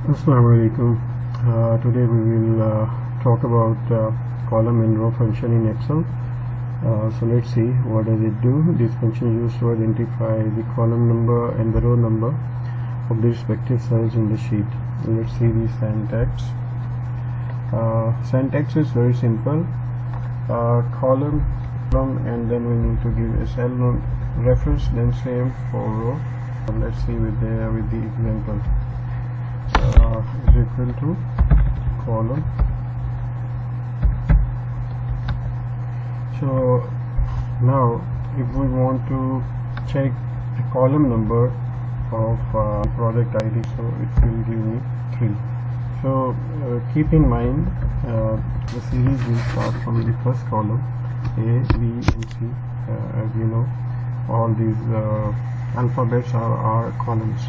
Assalamu alaikum. Today we will talk about column and row function in Excel. So let's see what does it do. This function is used to identify the column number and the row number of the respective cells in the sheet. Let's see the syntax. Syntax is very simple. Column, and then we need to give a cell reference, then same for row. Let's see with the example. Is equal to column. So now if we want to check the column number of product ID, so it will give me 3. So keep in mind the series will start from the first column, A, B and C. As you know, all these alphabets are columns.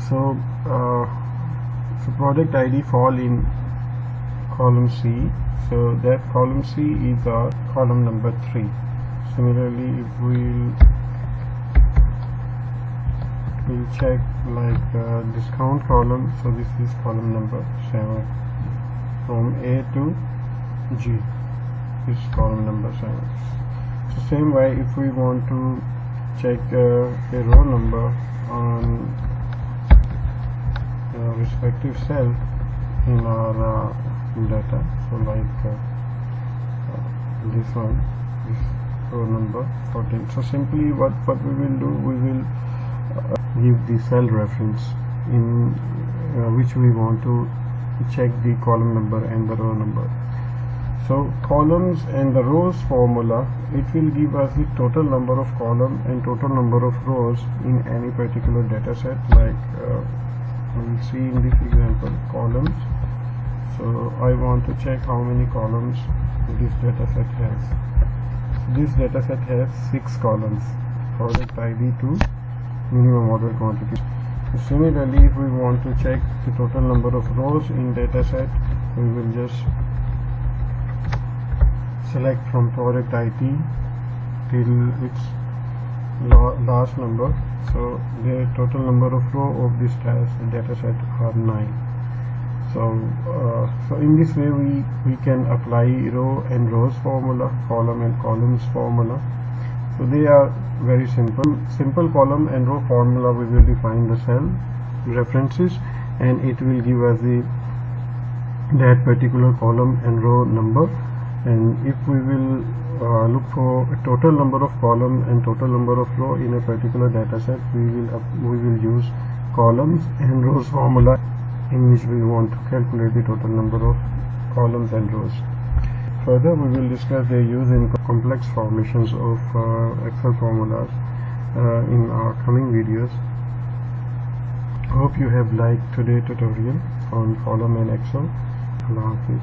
So product ID fall in column C, so that column C is our column number 3. Similarly, if we'll check like discount column, so this is column number 7. From A to G is column number 7. So same way, if we want to check a row number on respective cell in our data, so like this one, this row number 14. So simply what we will do, we will give the cell reference in which we want to check the column number and the row number. So columns and the rows formula, it will give us the total number of column and total number of rows in any particular data set. Like we'll see in this example, columns. So I want to check how many columns this data set has. This data set has 6 columns, product ID to minimum order quantity. So similarly, if we want to check the total number of rows in data set, we will just select from product ID till its last number. So the total number of row of this data set are 9. So in this way we can apply row and rows formula, column and columns formula. So they are very simple column and row formula. We will define the cell references and it will give us that particular column and row number. And if we will look for a total number of column and total number of row in a particular data set, we will use columns and rows formula in which we want to calculate the total number of columns and rows. Further, we will discuss their use in complex formations of Excel formulas in our coming videos. Hope you have liked today's tutorial on column and Excel. Allah Hafiz.